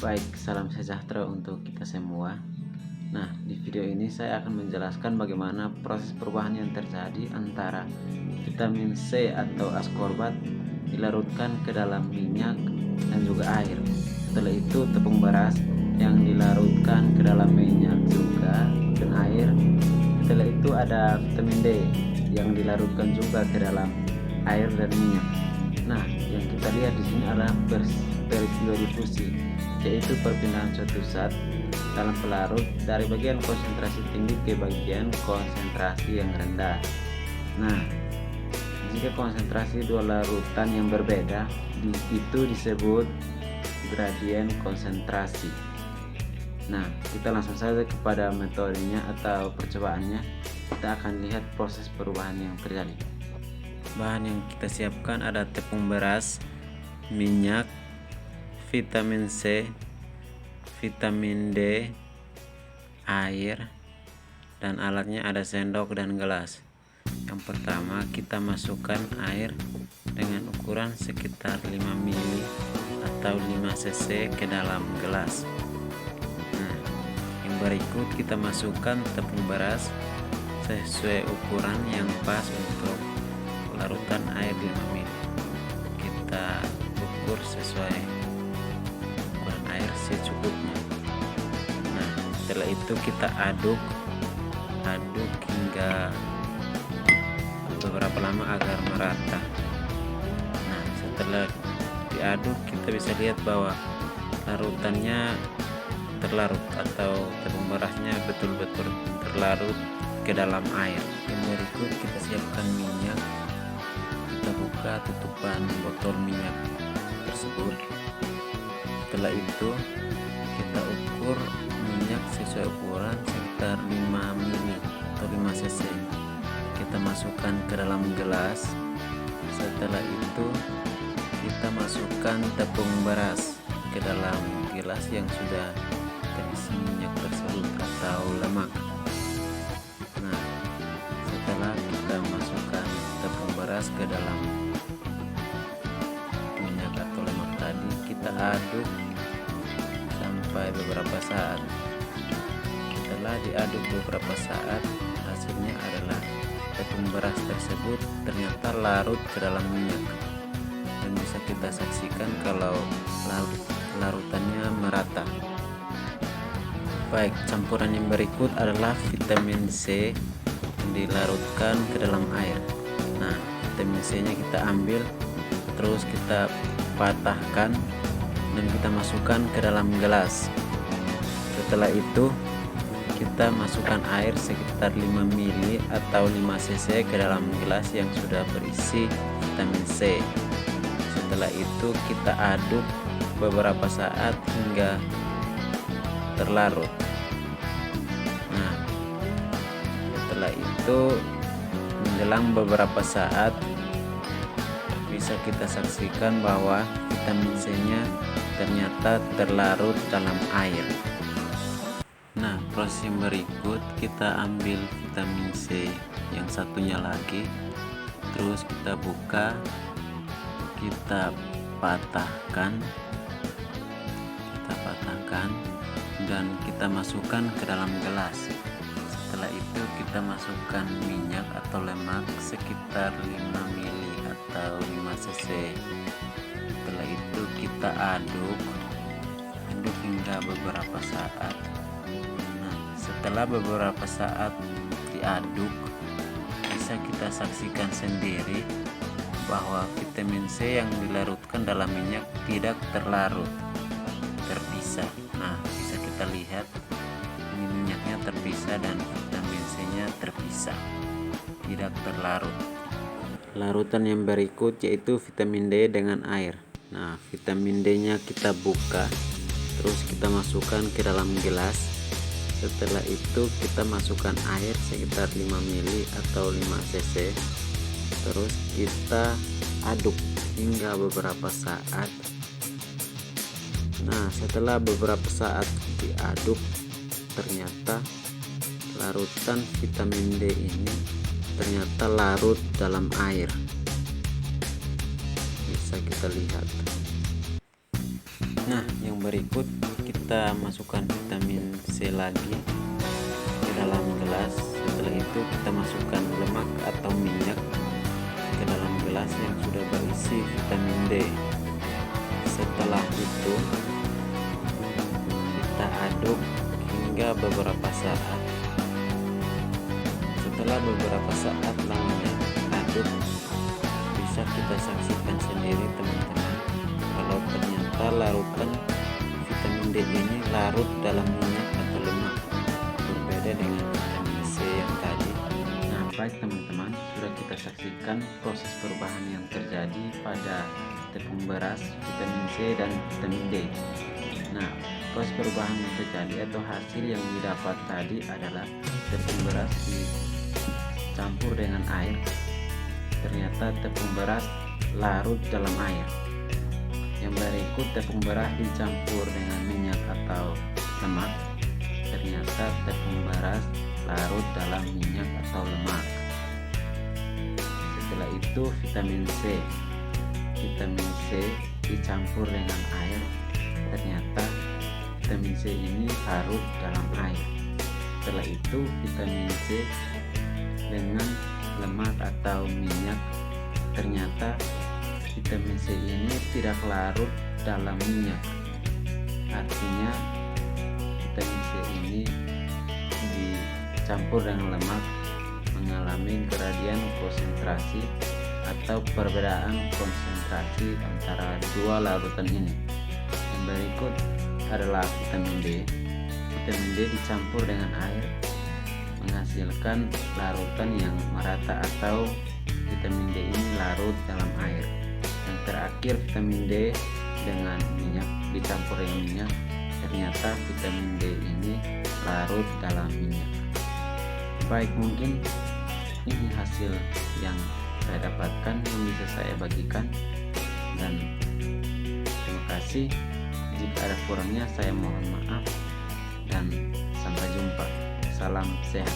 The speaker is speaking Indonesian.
Baik, salam sejahtera untuk kita semua. Nah, di video ini saya akan menjelaskan bagaimana proses perubahan yang terjadi antara vitamin C atau ascorbat dilarutkan ke dalam minyak dan juga air. Setelah itu tepung beras yang dilarutkan ke dalam minyak juga dan air. Setelah itu ada vitamin D yang dilarutkan juga ke dalam air dan minyak. Nah, yang kita lihat di sini adalah peristiwa difusi, yaitu perpindahan suatu zat dalam pelarut dari bagian konsentrasi tinggi ke bagian konsentrasi yang rendah. Nah, jika konsentrasi dua larutan yang berbeda, itu disebut gradien konsentrasi. Nah, kita langsung saja kepada metodenya atau percobaannya. Kita akan lihat proses perubahan yang terjadi. Bahan yang kita siapkan ada tepung beras, minyak, vitamin C, vitamin D, air, dan alatnya ada sendok dan gelas. Yang pertama kita masukkan air dengan ukuran sekitar 5 ml atau 5 cc ke dalam gelas. Nah, yang berikut kita masukkan tepung beras sesuai ukuran yang pas untuk larutan air 5 ml. Kita ukur sesuai ukuran air secukupnya. Nah, setelah itu kita aduk hingga beberapa lama agar merata. Nah, setelah diaduk kita bisa lihat bahwa larutannya terlarut atau tepung berasnya betul-betul terlarut ke dalam air. Yang berikut kita siapkan minyak. Kita buka tutupan botol minyak tersebut. Setelah itu kita ukur minyak sesuai ukuran sekitar 5 ml atau 5 cc. Kita masukkan ke dalam gelas. Setelah itu kita masukkan tepung beras ke dalam gelas yang sudah terisi minyak tersebut atau lemak. Nah, setelah kita masukkan tepung beras ke dalam minyak atau lemak tadi, kita aduk sampai beberapa saat. Setelah diaduk beberapa saat, hasilnya adalah tepung beras tersebut ternyata larut ke dalam minyak, dan bisa kita saksikan kalau larutannya merata. Baik, campuran yang berikut adalah vitamin C yang dilarutkan ke dalam air. Nah, vitamin C nya kita ambil, terus kita patahkan dan kita masukkan ke dalam gelas. Setelah itu kita masukkan air sekitar 5 ml atau 5 cc ke dalam gelas yang sudah berisi vitamin C. Setelah itu kita aduk beberapa saat hingga terlarut. Nah, setelah itu menjelang beberapa saat bisa kita saksikan bahwa vitamin C nya ternyata terlarut dalam air. Nah, proses yang berikut kita ambil vitamin C yang satunya lagi, terus kita buka, kita patahkan dan kita masukkan ke dalam gelas. Setelah itu kita masukkan minyak atau lemak sekitar 5 ml atau 5 cc. Setelah itu kita aduk hingga beberapa saat. Nah, setelah beberapa saat diaduk, bisa kita saksikan sendiri bahwa vitamin C yang dilarutkan dalam minyak tidak terlarut, terpisah. Nah, bisa kita lihat ini minyaknya terpisah dan vitamin C nya terpisah, tidak terlarut. Larutan yang berikut yaitu vitamin D dengan air. Nah, vitamin D nya kita buka, terus kita masukkan ke dalam gelas. Setelah itu kita masukkan air sekitar 5 ml atau 5 cc, terus kita aduk hingga beberapa saat. Nah, setelah beberapa saat diaduk, ternyata larutan vitamin D ini ternyata larut dalam air. Bisa kita lihat. Nah, yang berikut kita masukkan vitamin C lagi ke dalam gelas. Setelah itu kita masukkan lemak atau minyak ke dalam gelas yang sudah berisi vitamin D. Setelah itu kita aduk hingga beberapa saat. Setelah beberapa saat lamanya aduk, bisa kita saksikan sendiri teman-teman, kalau ternyata larutan vitamin D ini larut dalam minyak atau lemak, berbeda dengan vitamin C yang tadi. Nah, baik teman-teman, sudah kita saksikan proses perubahan yang terjadi pada tepung beras, vitamin C dan vitamin D. Nah, proses perubahan yang terjadi atau hasil yang didapat tadi adalah tepung beras dicampur dengan air. Ternyata tepung beras larut dalam air. Yang berikut, tepung beras dicampur dengan minyak atau lemak. Ternyata tepung beras larut dalam minyak atau lemak. Setelah itu vitamin C. Vitamin C dicampur dengan air. Ternyata vitamin C ini larut dalam air. Setelah itu vitamin C dengan lemak atau minyak. Ternyata vitamin C ini tidak larut dalam minyak. Artinya vitamin C ini dicampur dengan lemak mengalami gradien konsentrasi atau perbedaan konsentrasi antara dua larutan ini. Yang berikut adalah vitamin D. Vitamin D dicampur dengan air menghasilkan larutan yang merata atau vitamin D ini larut dalam air. Yang terakhir vitamin D dengan minyak dicampur dengan minyak. Ternyata vitamin D ini larut dalam minyak. Baik, mungkin ini hasil yang saya dapatkan yang bisa saya bagikan, dan terima kasih. Jika ada kurangnya saya mohon maaf, dan sampai jumpa. Salam sehat.